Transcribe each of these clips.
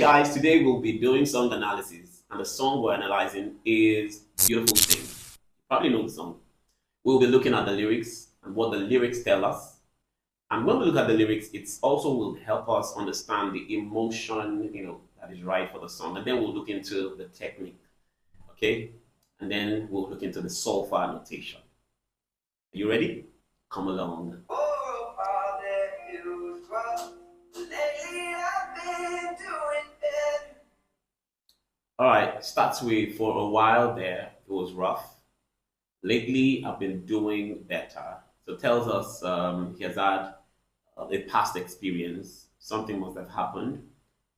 guys, today we'll be doing song analysis, and the song we're analyzing is Beautiful Thing. You probably know the song. We'll be looking at the lyrics and what the lyrics tell us. And when we look at the lyrics, it also will help us understand the emotion, that is right for the song. And then we'll look into the technique, okay? And then we'll look into the solfa notation. Are you ready? Come along. All right, starts with for a while there, it was rough. Lately, I've been doing better. So it tells us he has had a past experience. Something must have happened,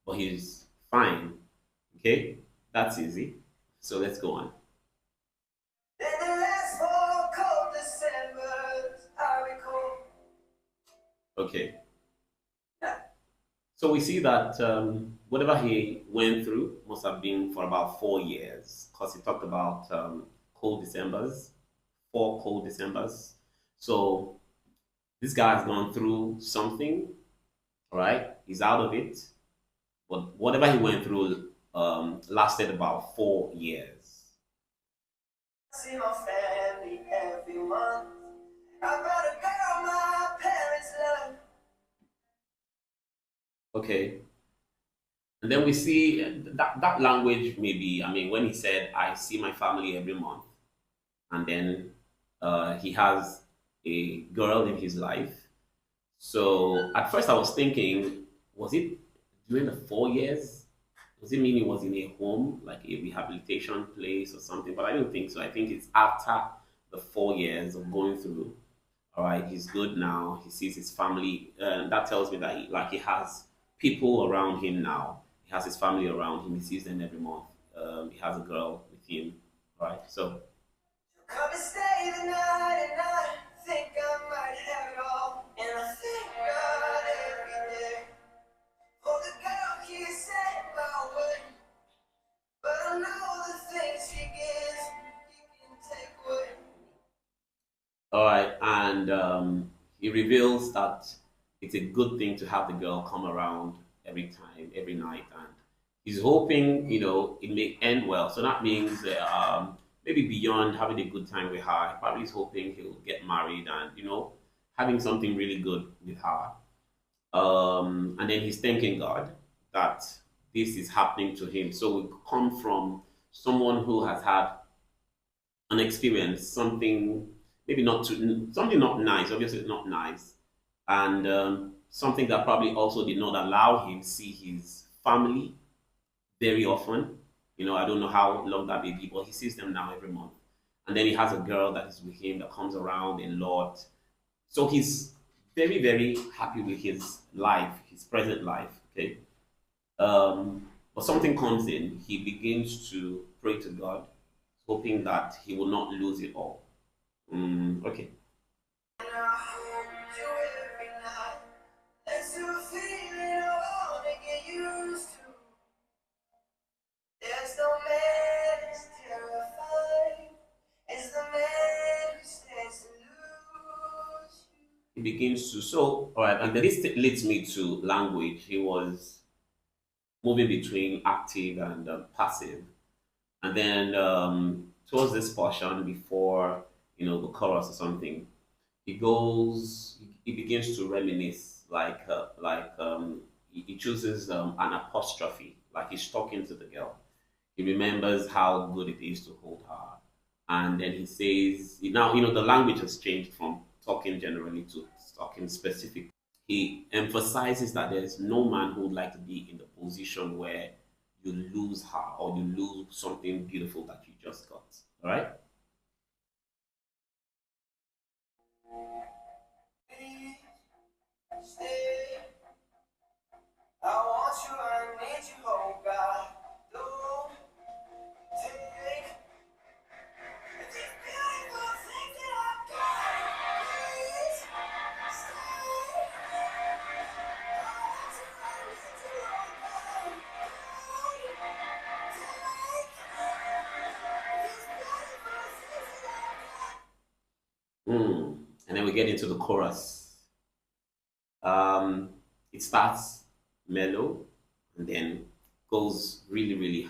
but he's fine. Okay, that's easy. So let's go on. Okay, so we see that whatever he went through must have been for about 4 years, because he talked about cold Decembers, 4 cold Decembers. So this guy has gone through something, all right? He's out of it, but whatever he went through lasted about 4 years. See my family every month. I got a girl my parents love. Okay, and then we see that language maybe. I mean, when he said, "I see my family every month," and then he has a girl in his life. So at first I was thinking, was it during the 4 years? Does it mean he was in a home, like a rehabilitation place or something? But I don't think so. I think it's after the 4 years of going through. All right, he's good now. He sees his family. That tells me that he has people around him now. He has his family around him. He sees them every month. He has a girl with him. All right, so come and stay the night, and I think I might have it all. And I thank God every day for the girl he set my way. But I know the things he gives, he can take away. All right, and he reveals that it's a good thing to have the girl come around every time, every night, and he's hoping it may end well. So that means maybe beyond having a good time with her, he probably is hoping he'll get married and having something really good with her. And then he's thanking God that this is happening to him. So we come from someone who has had an experience, something maybe not too, something not nice, obviously not nice, and something that probably also did not allow him see his family very often. I don't know how long that may be, but he sees them now every month. And then he has a girl that is with him that comes around a lot. So he's very, very happy with his life, his present life. Okay. But something comes in. He begins to pray to God, hoping that he will not lose it all. Okay. There's no man as terrifying as the man who stands to lose. He begins to so all right, and then this leads me to language. He was moving between active and passive, and then towards this portion before the chorus or something, he begins to reminisce he chooses an apostrophe, like he's talking to the girl. He remembers how good it is to hold her. And then he says, now, the language has changed from talking generally to talking specific. He emphasizes that there's no man who would like to be in the position where you lose her or you lose something beautiful that you just got. All right? Stay. I want you, I need you, oh God. Don't take these beautiful things that I've got. Please stay. I want you, I need you, oh God. Don't take these beautiful things that I've got. And then we get into the chorus. Um, it starts mellow, and then goes really, really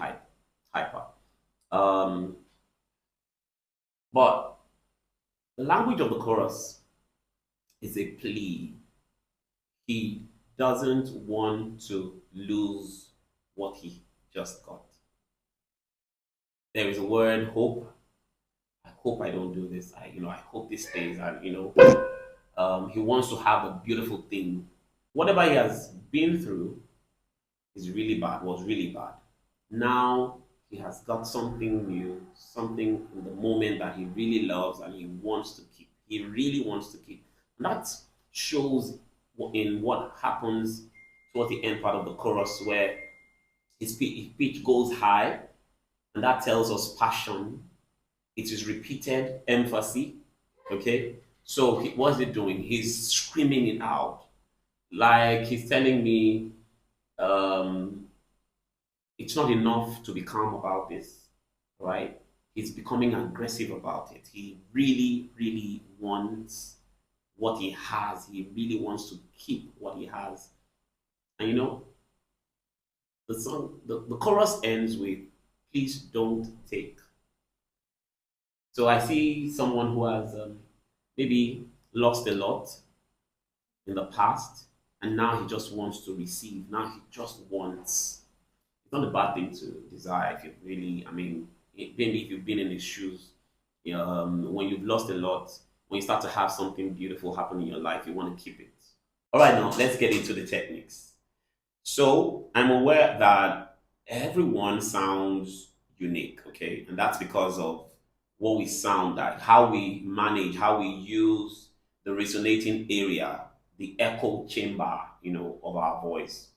hyper. Um, but the language of the chorus is a plea. He doesn't want to lose what he just got. There is a word hope. I hope I don't do this. I hope this stays. And he wants to have a beautiful thing. Whatever he has been through is really bad. Was really bad. Now he has got something new, something in the moment that he really loves and he wants to keep. He really wants to keep. And that shows in what happens towards the end part of the chorus where his pitch goes high, and that tells us passion. It is repeated emphasis. Okay, so what's it doing? He's screaming it out, like he's telling me, um, it's not enough to be calm about this, right? He's becoming aggressive about it. He really, really wants what he has. He really wants to keep what he has. And the chorus ends with, please don't take. So I see someone who has maybe lost a lot in the past, and now he just wants to receive. Now he just wants. It's not a bad thing to desire if you really, I mean, maybe if you've been in his shoes, when you've lost a lot, when you start to have something beautiful happen in your life, you want to keep it. All right, now let's get into the techniques. So I'm aware that everyone sounds unique, okay? And that's because of what we sound like, how we manage, how we use the resonating area, the echo chamber, of our voice.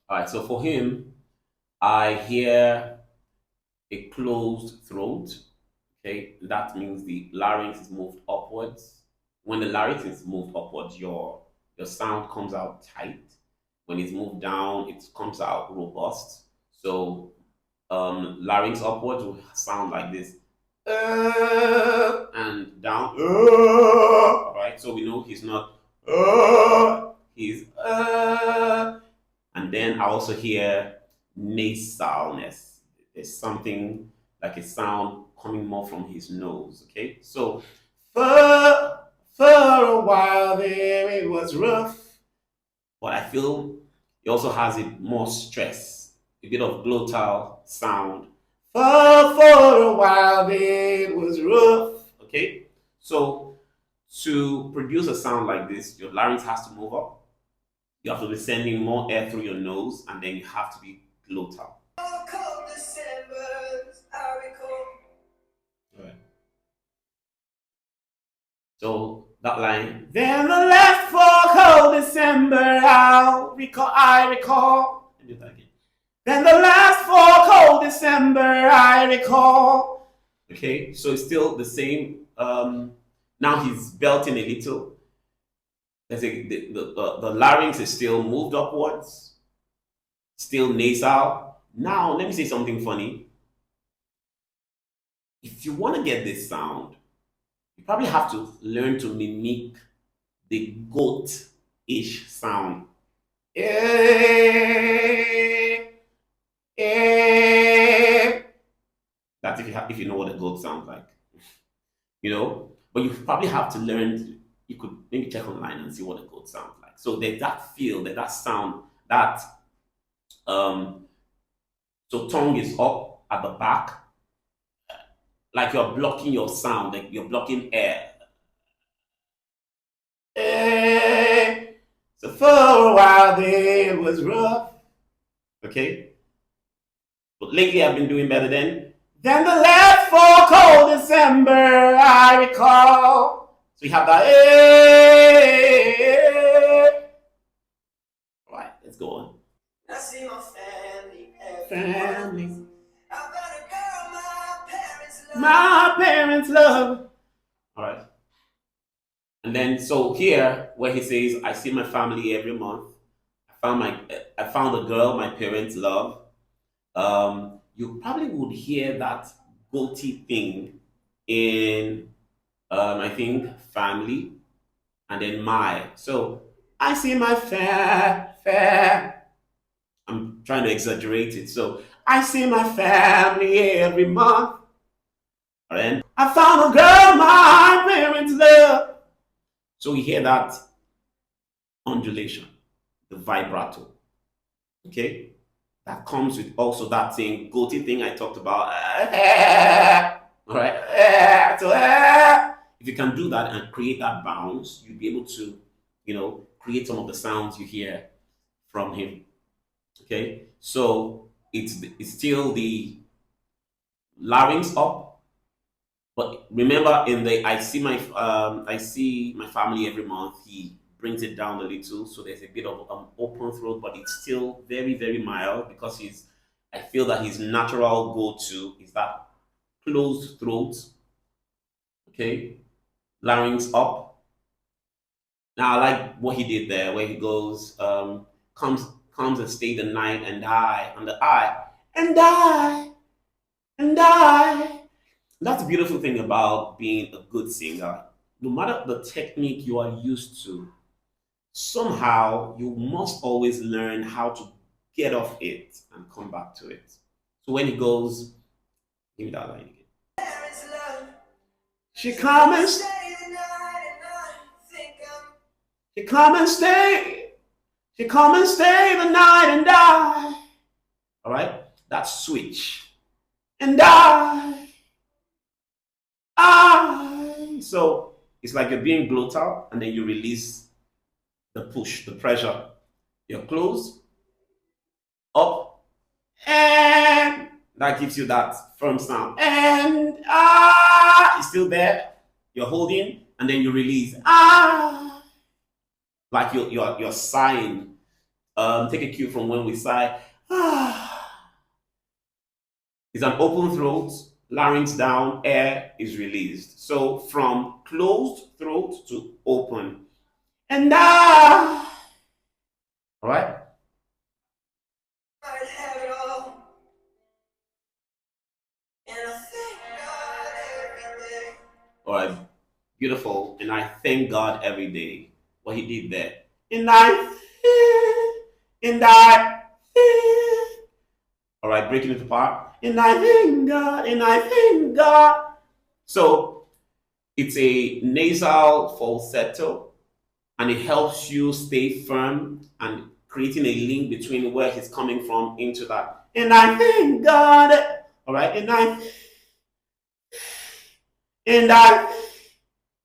All right, so for him, I hear a closed throat. Okay, that means the larynx is moved upwards. When the larynx is moved upwards, your sound comes out tight. When it's moved down, it comes out robust. So larynx upwards will sound like this, and down, right? So we know he's not, he's, and then I also hear nasalness. There's something like a sound coming more from his nose. Okay, so for a while there it was rough, but I feel he also has it more stress, a bit of glottal sound. For a while there it was rough. Okay, so to produce a sound like this, your larynx has to move up. You have to be sending more air through your nose, and then you have to be glottal. Right. So that line. Then the last four cold December, I recall. Let me do that again. Then the last four cold December, I recall. Okay, so it's still the same. Now he's belting a little. The larynx is still moved upwards, still nasal. Now, let me say something funny. If you want to get this sound, you probably have to learn to mimic the goat-ish sound. Eh, eh. That's if you know what a goat sounds like, But you probably have to learn. You could maybe check online and see what a goat sounds like. So there's that feel, there's that sound, that um. So tongue is up at the back, like you're blocking your sound, like you're blocking air. Eh. So for a while there it was rough. Okay? But lately I've been doing better than the last four cold December, I recall. So you have that. All right, let's go on. I see my family. I've got a girl my parents love. All right. And then so here where he says, I see my family every month. I found a girl my parents love. You probably would hear that goatee thing in I think family, and then my. So I see my fair. I'm trying to exaggerate it. So I see my family every month. And I found a girl my parents love. So we hear that undulation, the vibrato. Okay? That comes with also that thing, goatee thing I talked about. All right. So if you can do that and create that bounce, you'll be able to, create some of the sounds you hear from him. Okay. So it's still the larynx up, but remember in the I see my family every month. He brings it down a little, so there's a bit of open throat, but it's still very very mild because he's. I feel that his natural go-to is that closed throat. Okay, larynx up. Now I like what he did there, where he goes, comes comes and stay the night and I on the I and I and I. That's the beautiful thing about being a good singer. No matter the technique you are used to, somehow you must always learn how to get off it and come back to it. So when he goes, give me that line again. She come and stay the night and I think she come and stay. She come and stay the night and die. All right, that's switch. And I. So it's like you're being blown out, and then you release the push, the pressure. You're close, up, and that gives you that firm sound. And it's still there. You're holding, and then you release. Like you're sighing. Take a cue from when we sigh. It's an open throat, larynx down, air is released. So from closed throat to open. And all right? All right, beautiful. And I thank God every day what He did there. And and I, all right, breaking it apart. And I thank God, and I thank God. So it's a nasal falsetto, and it helps you stay firm and creating a link between where he's coming from into that. And I thank God. All right, and I,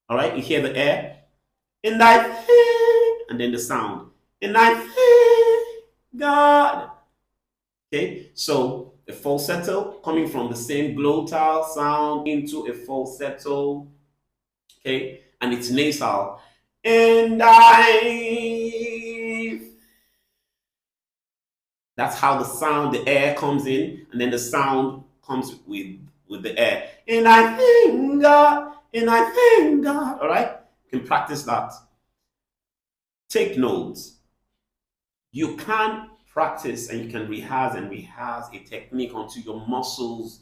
all right, you hear the air, and I, and then the sound, and I thank God. Okay, so a falsetto coming from the same glottal sound into a falsetto. Okay, and it's nasal, and I. That's how the sound, the air comes in, and then the sound comes with the air. And I thank God, and I thank God. All right, you can practice that. Take notes. You can practice and you can rehearse a technique until your muscles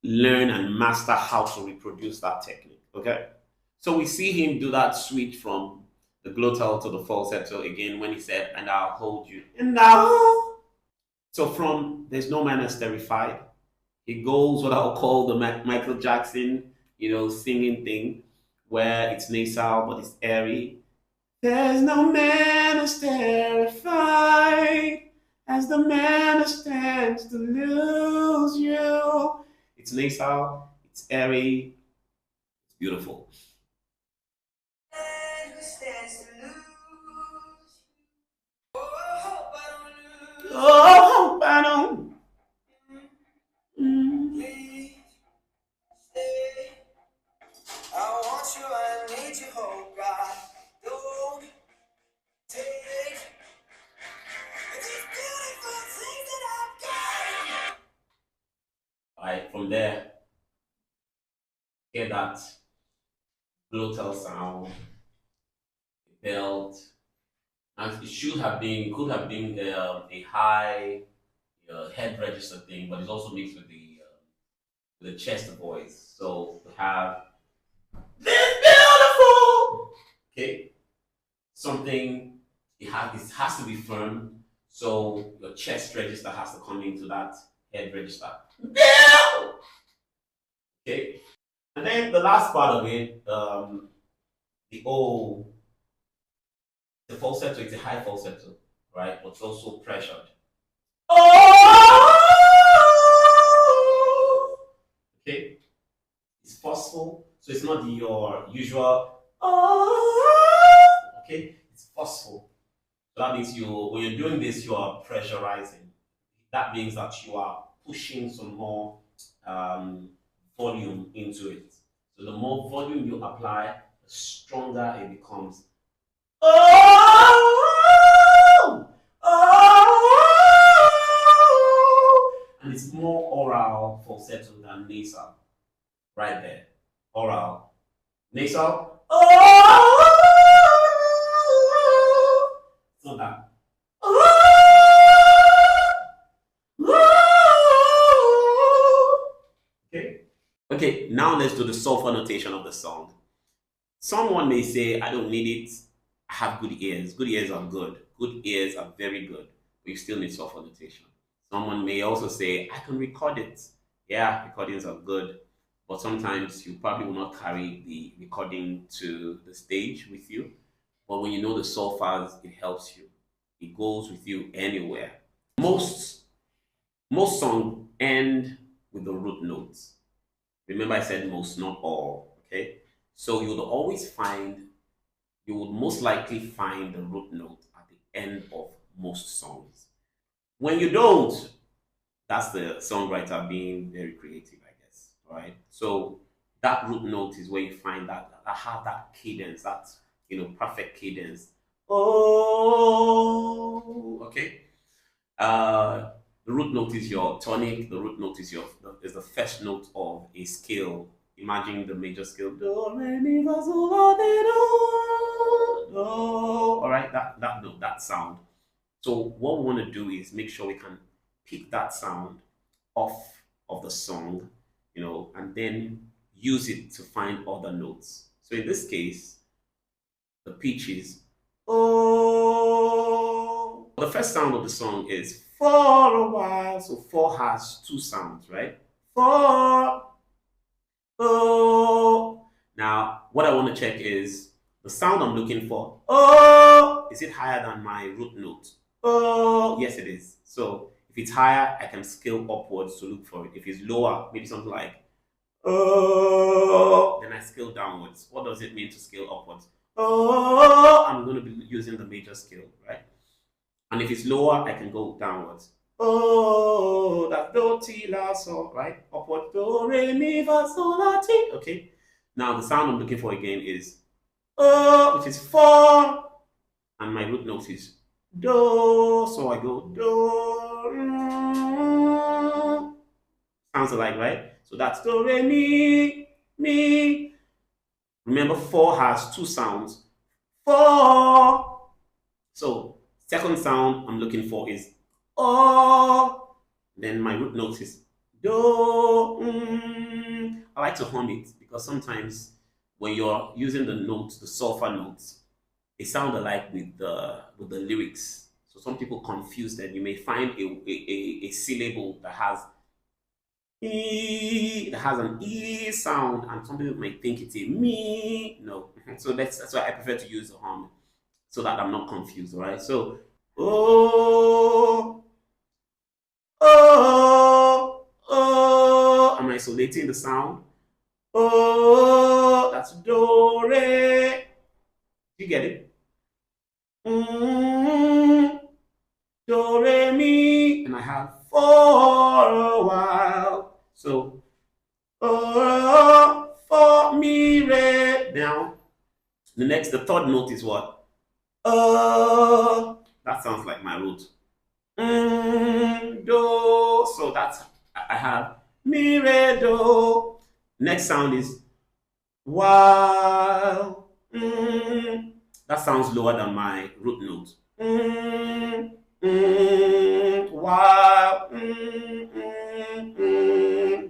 learn and master how to reproduce that technique. Okay, so we see him do that switch from the glottal to the falsetto again when he said, "And I'll hold you," and now. So from "There's No Man As Terrified," it goes what I'll call the Michael Jackson, singing thing, where it's nasal but it's airy. There's no man as terrified as the man that stands to lose you. It's nasal, it's airy, it's beautiful. Man who stands to lose. Oh, hope I don't lose. Oh, hope I don't. Please stay. I want you, I need you, oh God. Don't take these beautiful things that I've got. Alright, from there, hear that glottal sound, belt, and it could have been a high head register thing, but it's also mixed with the chest voice. So to have this something, it has to be firm. So your chest register has to come into that head register. Okay. And then the last part of it, the O, the falsetto, it's a high falsetto, right? But it's also pressured. Oh! Okay. It's forceful. So it's not your usual oh. Okay. It's forceful. So that means when you're doing this, you are pressurizing. That means that you are pushing some more volume into it. So the more volume you apply, the stronger it becomes. Oh, oh, and it's more oral falsetto than nasal, right there. Oral, nasal. Oh, so that. Okay. Okay, now let's do the sulfur notation of the song. Someone may say, I don't need it. I have good ears. Good ears are good. Good ears are very good. But you still need sulfur notation. Someone may also say, I can record it. Yeah, recordings are good. But sometimes you probably will not carry the recording to the stage with you. But when you know the sulfurs, it helps you. It goes with you anywhere. Most most songs end with the root notes. Remember, I said most, not all. Okay, so you would most likely find the root note at the end of most songs. When you don't, that's the songwriter being very creative, I guess. Right. So that root note is where you find that have that cadence, that perfect cadence. Oh, okay. The root note is your tonic. The root note is the first note of a scale. Imagine the major scale. Do, re, mi, fa, sol, la, ti, do, do. All right, that note, that sound. So what we want to do is make sure we can pick that sound off of the song, and then use it to find other notes. So in this case, the pitch is oh. The first sound of the song is for a while. So for has two sounds, right? For oh. Now, what I want to check is the sound I'm looking for. Oh, is it higher than my root note? Oh, yes, it is. So if it's higher, I can scale upwards to look for it. If it's lower, maybe something like oh, then I scale downwards. What does it mean to scale upwards? Oh, I'm going to be using the major scale, right? And if it's lower, I can go downwards. Oh, that's do, ti, la, sol, right? Upward, do, re, mi, fa, sol, la, ti. Okay. Now, the sound I'm looking for again is oh, which is four. And my root note is do. So I go do. Sounds alike, right? So that's do, re, mi, mi. Remember, four has two sounds. Four. So, second sound I'm looking for is oh. Then my root note is do. I like to hum it because sometimes when you're using the notes, the sulfur notes, they sound alike with the lyrics. So some people confuse them. You may find a syllable that has an e sound, and some people might think it's a me. No, so that's why I prefer to use the hum so that I'm not confused. All right. So oh, oh, oh. I'm isolating the sound. Oh, that's do re. You get it? Do re mi, and I have for a while. So for mi re. Now the third note is what? That sounds like my root. Do. So I have mi re do. Next sound is while. That sounds lower than my root note. While.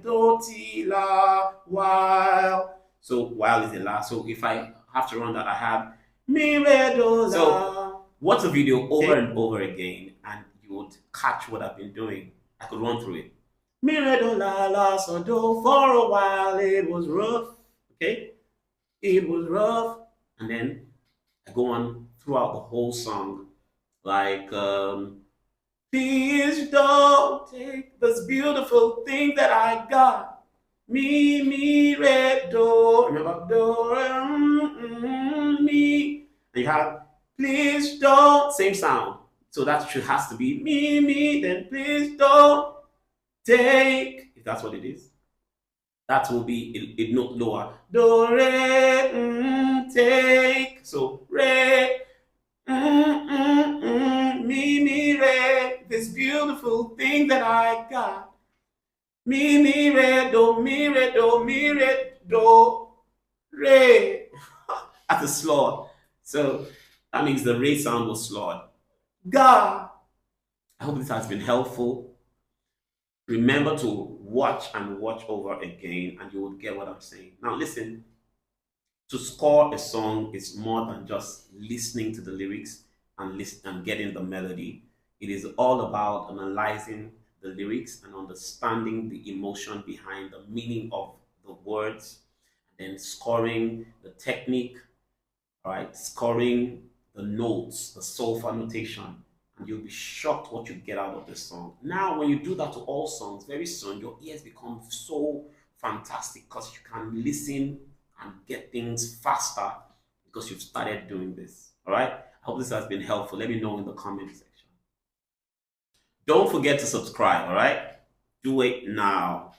Do ti la while. So while is the last. So if I have to run that, I have Mi, re, do, la. So watch the video over and over again, and you would catch what I've been doing. I could run through it. Mi, re, do, la, la, so, do. For a while it was rough. Okay? It was rough. And then I go on throughout the whole song. Like, please don't take this beautiful thing that I got. Me, re, do. Remember? Do, me. And you have, please don't. Same sound. So that should has to be me, then please don't take. If that's what it is. That will be a note lower. Do, re, take. So, re, me, re, this beautiful thing that I got. Me, re, do, mi, re, do, mi, re, do, re. At a slur. So that means the re sound was slurred. God. I hope this has been helpful. Remember to watch and watch over again, and you will get what I'm saying. Now, listen, to score a song is more than just listening to the lyrics and listen and getting the melody. It is all about analyzing the lyrics and understanding the emotion behind the meaning of the words, and then scoring the technique, all right, scoring the notes, the solfa notation, and you'll be shocked what you get out of this song. Now, when you do that to all songs, very soon your ears become so fantastic because you can listen and get things faster because you've started doing this. All right. I hope this has been helpful. Let me know in the comment section. Don't forget to subscribe. All right. Do it now.